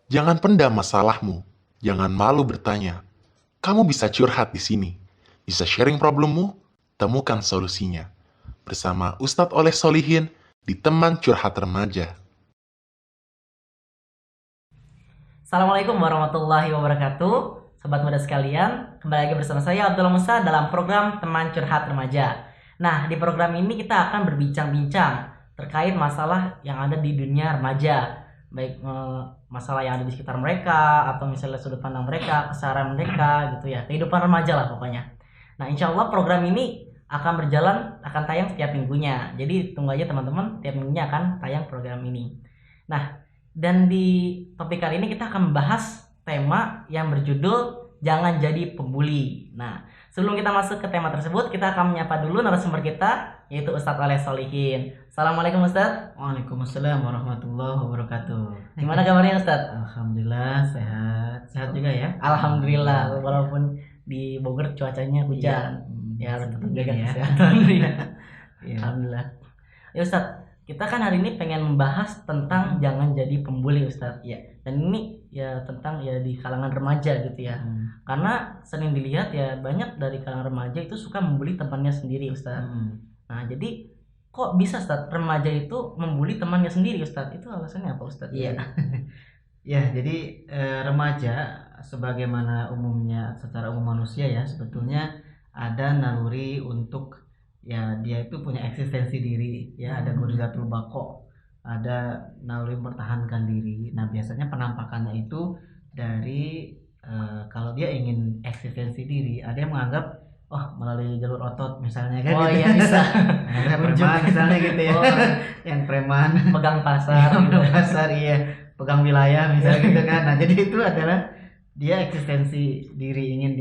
Jangan pendam masalahmu. Jangan malu bertanya. Kamu bisa curhat di sini. Bisa sharing problemmu, temukan solusinya. Bersama Ustadz Oleh Solihin di Teman Curhat Remaja. Assalamualaikum warahmatullahi wabarakatuh. Sobat muda sekalian, kembali lagi bersama saya Abdullah Musa dalam program Teman Curhat Remaja. Nah, di program ini kita akan berbincang-bincang terkait masalah yang ada di dunia remaja. Baik masalah yang ada di sekitar mereka, atau misalnya sudut pandang mereka, keseharian mereka gitu ya. Kehidupan remaja lah pokoknya. Nah, insya Allah program ini akan berjalan, akan tayang setiap minggunya. Jadi tunggu aja teman-teman, tiap minggunya akan tayang program ini. Nah, dan di topik kali ini kita akan membahas tema yang berjudul Jangan Jadi Pembuli. Nah, sebelum kita masuk ke tema tersebut, kita akan menyapa dulu narasumber kita, yaitu Ustadz Oleh Solihin. Assalamualaikum Ustadz. Waalaikumsalam warahmatullahi wabarakatuh. Gimana kabarnya Ustadz? Alhamdulillah sehat. Sehat juga ya. Alhamdulillah, walaupun di Bogor cuacanya hujan. Ya, tetap jaga ya. kesehatan. Iya. Alhamdulillah. Ya Ustadz, kita kan hari ini pengen membahas tentang jangan jadi pembuli Ustadz. Iya. Dan ini ya tentang ya di kalangan remaja gitu ya. Karena sering dilihat ya banyak dari kalangan remaja itu suka membuli temannya sendiri Ustadz. Nah, jadi kok bisa Ustadz remaja itu membuli temannya sendiri Ustadz? Itu alasannya apa Ustadz? Iya. Ya, jadi remaja sebagaimana umumnya secara umum manusia ya sebetulnya ada naluri untuk ya dia itu punya eksistensi diri ya, ada gurizatul baqo, ada naluri mempertahankan diri. Nah, biasanya penampakannya itu dari kalau dia ingin eksistensi diri, ada yang menganggap melalui jalur otot misalnya kan Oh gitu. iya bisa. Ada preman misalnya gitu ya. Oh, Yang preman pegang pasar gitu. pasar iya, pegang wilayah misalnya gitu kan. Nah, jadi itu adalah dia eksistensi diri ingin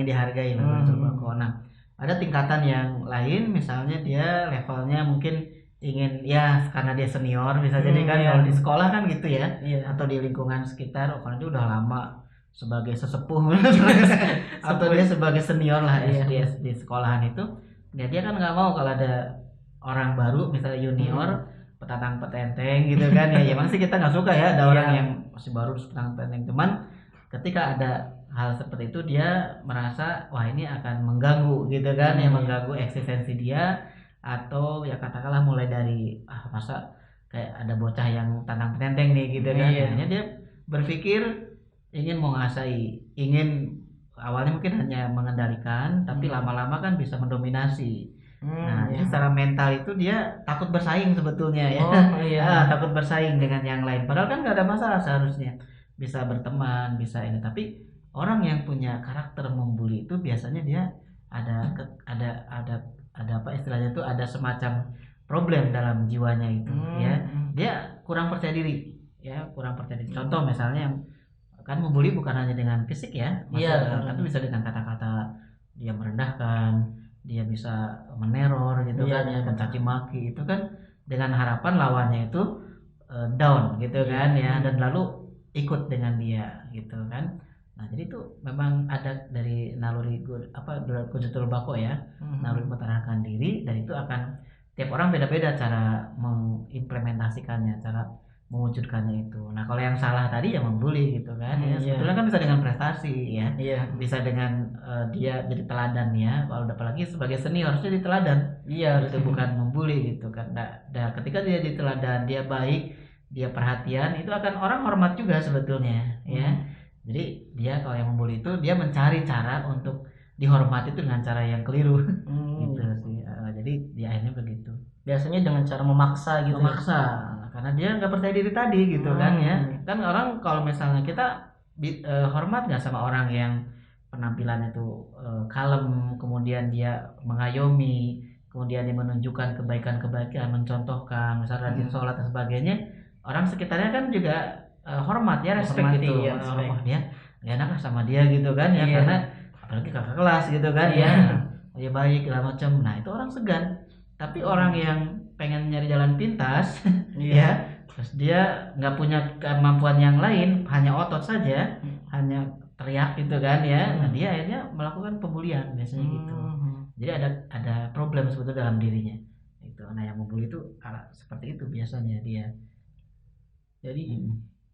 dihargai lah betul. Nah, ada tingkatan yang lain misalnya dia levelnya mungkin ingin ya karena dia senior bisa jadi kan Iya. kalau di sekolah kan gitu ya. Iya. Atau di lingkungan sekitar karena dia udah lama sebagai sesepuh atau dia sebagai senior lah Iya. di sekolahan itu. Ya dia kan nggak mau kalau ada orang baru misalnya junior petantang petenteng gitu kan ya emang sih kita nggak suka ya ada orang yang masih baru petantang petenteng, cuman ketika ada hal seperti itu dia merasa wah ini akan mengganggu gitu kan ya, mengganggu eksistensi dia, atau ya katakanlah mulai dari masa kayak ada bocah yang tantang petenteng nih gitu kan. Akhirnya dia berpikir ingin menguasai, ingin awalnya mungkin hanya mengendalikan tapi lama-lama kan bisa mendominasi. Nah, jadi secara mental itu dia takut bersaing sebetulnya ya. Oh iya. Takut bersaing dengan yang lain. Padahal kan nggak ada masalah seharusnya. Bisa berteman, bisa ini. Tapi orang yang punya karakter membuli itu biasanya dia ada apa istilahnya itu ada semacam problem dalam jiwanya itu ya. Dia kurang percaya diri ya, kurang percaya diri. Contoh misalnya yang kan membuli bukan hanya dengan fisik ya. Iya. Tapi bisa dengan kata-kata dia merendahkan, dia bisa meneror gitu kan ya, mencaci maki itu kan dengan harapan lawannya itu down gitu kan ya, dan lalu ikut dengan dia gitu kan. Nah, jadi itu memang ada dari naluri Gurjatul Bako ya, naluri mempertahankan diri, dan itu akan tiap orang beda-beda cara mengimplementasikannya, cara mewujudkannya itu. Nah, kalau yang salah tadi ya membuli gitu kan ya. Sebetulnya kan bisa dengan prestasi ya. Bisa dengan dia jadi teladan ya. Kalau apalagi sebagai senior harusnya jadi teladan. Iya, Itu bukan membuli gitu kan. Nah, ketika dia jadi teladan, dia baik, dia perhatian, itu akan orang hormat juga sebetulnya ya. Jadi dia kalau yang membuli itu dia mencari cara untuk dihormati itu dengan cara yang keliru. Gitu sih. Jadi di akhirnya begitu. Biasanya dengan cara memaksa gitu. Memaksa karena dia nggak percaya diri tadi gitu kan ya. Kan orang kalau misalnya kita hormat nggak sama orang yang penampilannya itu kalem, kemudian dia mengayomi, kemudian dia menunjukkan kebaikan-kebaikan, mencontohkan misalnya rajin sholat dan sebagainya, orang sekitarnya kan juga hormat ya, respect gitu ya, wah dia nggak enak lah sama dia gitu kan ya, karena apalagi kakak kelas gitu kan ya, dia baik segala macam. Nah, itu orang segan. Tapi orang yang pengen nyari jalan pintas ya, terus dia nggak punya kemampuan yang lain, hanya otot saja, hanya teriak gitu kan ya, nah dia akhirnya melakukan pembulian biasanya gitu. Jadi ada problem sebetulnya dalam dirinya itu. Nah, yang membuli itu seperti itu biasanya dia. Jadi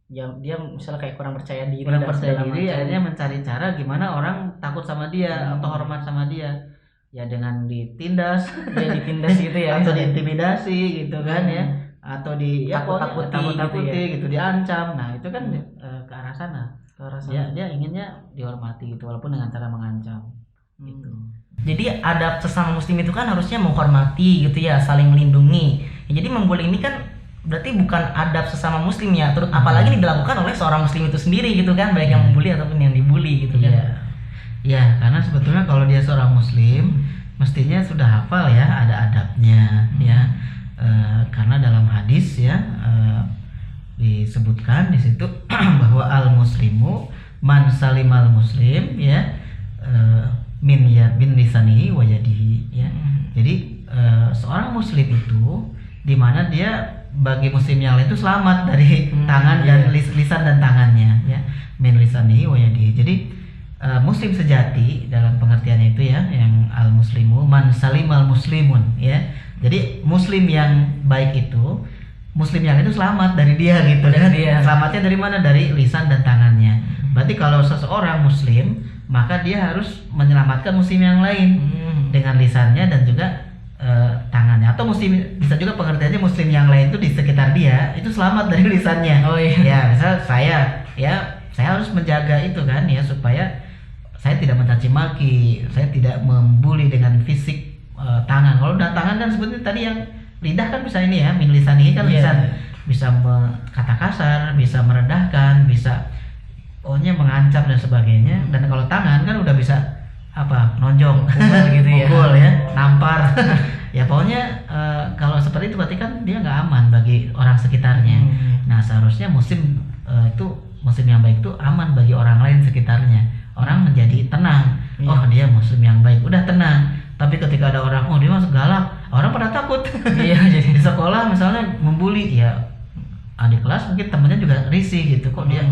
dia misalnya kayak kurang percaya diri kurang dan percaya segala diri, macam. akhirnya mencari cara gimana orang takut sama dia atau hormat sama dia, ya dengan ditindas Dia ditindas gitu ya atau misalnya. diintimidasi gitu kan ya, atau di ya pokoknya Takut-takuti takut-takuti gitu gitu, diancam. Nah itu kan ke arah sana. Ke arah sana. Dia inginnya dihormati gitu walaupun dengan cara mengancam gitu. Jadi adab sesama muslim itu kan harusnya menghormati gitu ya, saling melindungi. Ya, jadi membuli ini kan berarti bukan adab sesama muslim ya, terus apalagi dilakukan oleh seorang muslim itu sendiri gitu kan, baik yang membuli ataupun yang dibully gitu kan. Iya. Ya, karena sebetulnya kalau dia seorang muslim mestinya sudah hafal ya ada adabnya ya. Karena dalam hadis ya disebutkan di situ bahwa al muslimu man salimal muslim ya bin lisanihi wa yadihi ya. Jadi seorang muslim itu di mana dia bagi muslim yang lain itu selamat dari tangan dan lisan dan tangannya ya, min lisanihi wa yadihi. Jadi muslim sejati dalam pengertiannya itu ya, yang al muslimu man salimal muslimun ya. Jadi muslim yang baik itu muslim yang itu selamat dari dia gitu kan. Selamatnya dari mana? Dari lisan dan tangannya. Berarti kalau seseorang muslim maka dia harus menyelamatkan muslim yang lain dengan lisannya dan juga tangannya. Atau muslim bisa juga pengertiannya muslim yang lain itu di sekitar dia itu selamat dari lisannya. Oh iya. Ya, misal saya harus menjaga itu kan ya, supaya saya tidak mencaci maki, saya tidak membuli dengan fisik tangan. Kalau udah tangan kan sebetulnya tadi yang lidah kan bisa ini ya, min lisanihi kan lisan, bisa kata kasar, bisa merendahkan, bisa pokoknya mengancam dan sebagainya. Dan kalau tangan kan udah bisa apa, nonjong gitu ya. mukul ya, nampar. Ya pokoknya kalau seperti itu berarti kan dia nggak aman bagi orang sekitarnya. Nah seharusnya muslim itu muslim yang baik itu aman bagi orang lain sekitarnya. Orang menjadi tenang. Oh dia muslim yang baik, udah tenang. Tapi ketika ada orang, oh dia masuk galak, orang pada takut. Iya, jadi di sekolah misalnya membuli, ya adik kelas mungkin temennya juga risih gitu, kok dia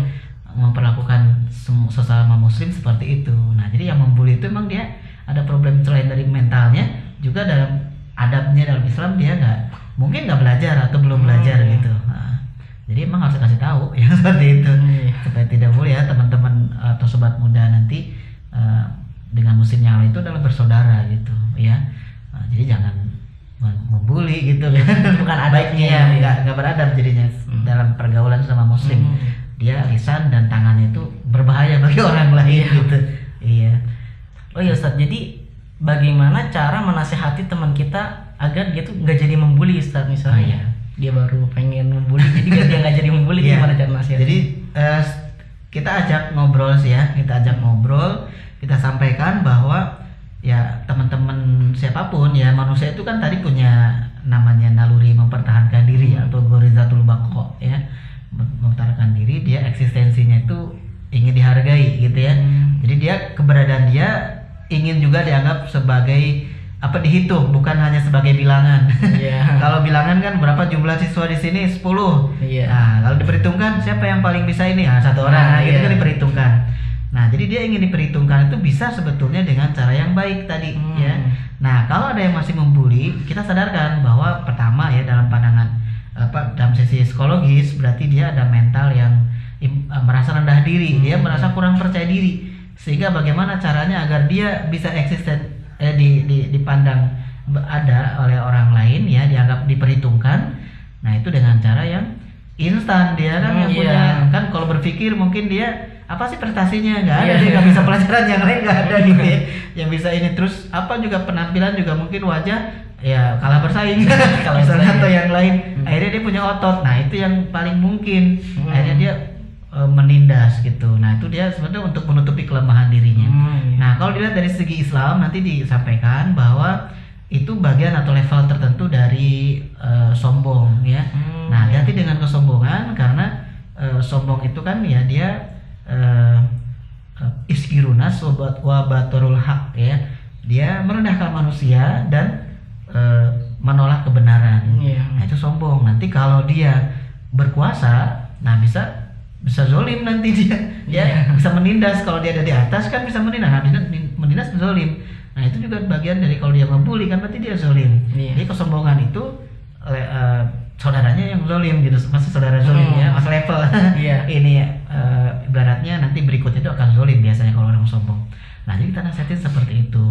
memperlakukan sesama muslim seperti itu. Nah jadi yang membuli itu emang dia ada problem selain dari mentalnya, juga dalam adabnya dalam Islam dia mungkin nggak belajar atau belum belajar gitu. Nah, jadi emang harus kasih tahu ya seperti itu supaya tidak boleh ya teman-teman atau sobat muda nanti dengan muslim yang lain itu adalah bersaudara gitu ya. Jadi jangan membuli gitu kan. Bukan adabnya ya, nggak beradab jadinya dalam pergaulan sama muslim. Dia lisan dan tangannya itu berbahaya bagi orang lain gitu. Iya. Oh iya Ustaz, jadi bagaimana cara menasehati teman kita agar dia tuh nggak jadi membuli Ustaz, misalnya dia baru pengen membuli, jadi biar dia nggak jadi membuli, gimana cara nasihatnya? Jadi kita ajak ngobrol sih ya, kita sampaikan bahwa ya teman-teman siapapun ya, manusia itu kan tadi punya namanya naluri mempertahankan diri atau ghorizatul baqa ya, mempertahankan diri, dia eksistensinya itu ingin dihargai gitu ya. Jadi dia keberadaan dia ingin juga dianggap sebagai dihitung, bukan hanya sebagai bilangan. Kalau bilangan kan berapa jumlah siswa di sini 10. Nah, kalau diperhitungkan siapa yang paling bisa ini? Satu orang. Gitu kan diperhitungkan. Nah, jadi dia ingin diperhitungkan itu bisa sebetulnya dengan cara yang baik tadi ya. Nah, kalau ada yang masih membuli, kita sadarkan bahwa pertama ya dalam pandangan dalam sisi psikologis berarti dia ada mental yang merasa rendah diri, dia merasa kurang percaya diri. Sehingga bagaimana caranya agar dia bisa eksisten dipandang ada oleh orang lain ya, dianggap diperhitungkan. Nah, itu dengan cara yang instan dia kan yang punya kan, kalau berpikir mungkin dia apa sih prestasinya nggak ada, dia nggak bisa pelajaran yang lain nggak ada gitu ya, yang bisa ini terus juga penampilan juga mungkin wajah ya kalah bersaing misalnya atau yang lain, akhirnya dia punya otot. Nah itu yang paling mungkin akhirnya dia menindas gitu. Nah itu dia sebenarnya untuk menutupi kelemahan dirinya. Nah kalau dilihat dari segi Islam nanti disampaikan bahwa itu bagian atau level tertentu dari sombong ya. Nah hati-hati dengan kesombongan, karena sombong itu kan ya dia iskirunas wa batorul haq ya, dia merendahkan manusia dan menolak kebenaran. Nah itu sombong. Nanti kalau dia berkuasa, nah bisa zolim nanti dia bisa menindas. Kalau dia ada di atas kan bisa menindas. Nah menindas zolim. Nah itu juga bagian dari kalau dia membuli kan berarti dia zolim. Jadi kesombongan itu saudaranya yang zolim gitu, masih saudara zolim ya, mas level. Iya. Ini ibaratnya nanti berikutnya itu akan zolim biasanya kalau orang sombong. Nah jadi kita nasihatin seperti itu.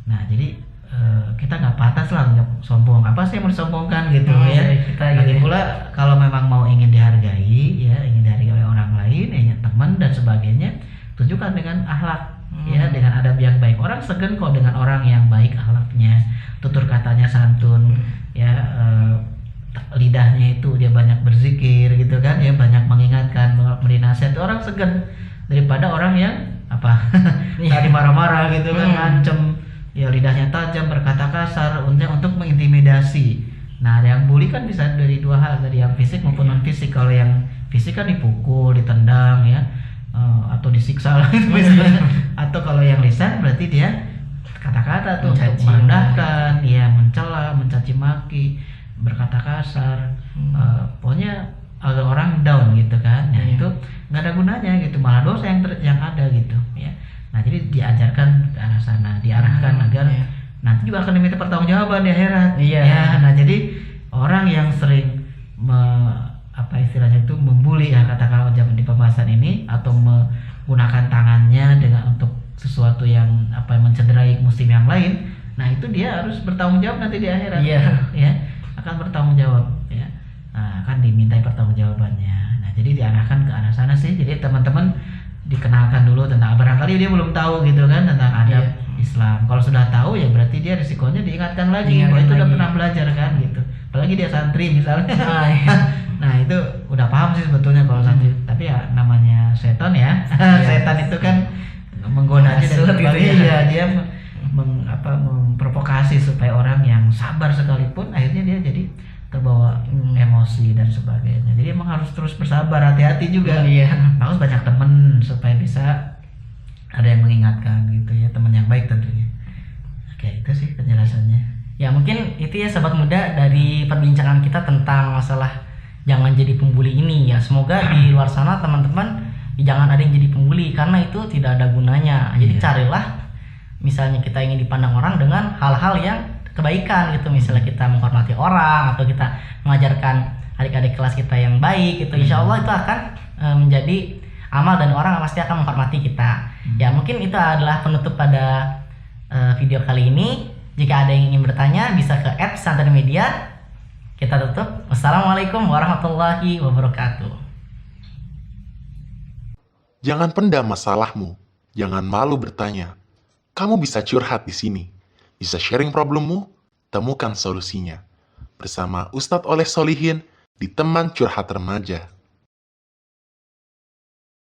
Nah jadi kita nggak pantas lah untuk sombong. Apa sih yang mau disombongkan gitu ya? Lagi pula kalau memang mau ingin dihargai ya, ingin dihargai oleh orang lain, ya teman dan sebagainya, tunjukkan dengan akhlak ya, dengan adab yang baik. Orang segan kok dengan orang yang baik akhlaknya, tutur katanya santun ya, lidahnya itu dia banyak berzikir gitu kan ya, banyak mengingatkan, memberi nasihat. Orang segan daripada orang yang apa tadi marah-marah gitu kan, ngancem ya, lidahnya tajam, berkata kasar untuk mengintimidasi. Nah yang bully kan bisa dari dua hal, dari yang fisik maupun non fisik. Kalau yang fisik kan dipukul, ditendang ya, atau disiksa lah gitu misalnya. Atau kalau yang lisan berarti dia kata-kata tuh untuk merendahkan, ya mencela, mencaci maki, berkata kasar, pokoknya agar orang down gitu kan. Nah itu nggak ada gunanya gitu, malah dosa yang ada gitu ya. Nah jadi diajarkan ke arah sana, diarahkan agar nanti juga akan diminta pertanggungjawaban di akhirat. Ya, nah jadi orang yang sering apa istilahnya itu membuli ya, katakanlah zaman di pembahasan ini, atau menggunakan tangannya dengan untuk sesuatu yang apa yang mencederai muslim yang lain, nah itu dia harus bertanggung jawab nanti di akhirat. Ya, akan bertanggung jawab ya. Nah, akan dimintai pertanggungjawabannya. Nah, jadi diarahkan ke arah sana sih. Jadi teman-teman dikenalkan dulu tentang, barangkali dia belum tahu gitu kan tentang adab Islam. Kalau sudah tahu ya berarti dia risikonya diingatkan lagi bahwa itu udah pernah belajar kan gitu. Apalagi dia santri misalnya. Nah itu udah paham sih sebetulnya kalau santri. Tapi ya namanya setan ya. Setan itu kan menggodanya dan sebagainya. Ya, dia memprovokasi supaya orang yang sabar sekalipun akhirnya dia jadi terbawa emosi dan sebagainya. Jadi emang harus terus bersabar, hati-hati juga. Harus banyak temen supaya bisa ada yang mengingatkan gitu ya, teman yang baik tentunya. Oke, itu sih penjelasannya. Ya mungkin itu ya sahabat muda dari perbincangan kita tentang masalah jangan jadi pembuli ini ya. Semoga di luar sana teman-teman jangan ada yang jadi pembuli, karena itu tidak ada gunanya. Jadi carilah, misalnya kita ingin dipandang orang dengan hal-hal yang kebaikan gitu, misalnya kita menghormati orang atau kita mengajarkan adik-adik kelas kita yang baik gitu, insya Allah itu akan menjadi amal dan orang pasti akan menghormati kita. Ya mungkin itu adalah penutup pada video kali ini. Jika ada yang ingin bertanya bisa ke @santanmedia. Kita tutup. Wassalamualaikum warahmatullahi wabarakatuh. Jangan pendam masalahmu, jangan malu bertanya. Kamu bisa curhat di sini, bisa sharing problemmu, temukan solusinya. Bersama Ustadz Oleh Solihin di Teman Curhat Remaja.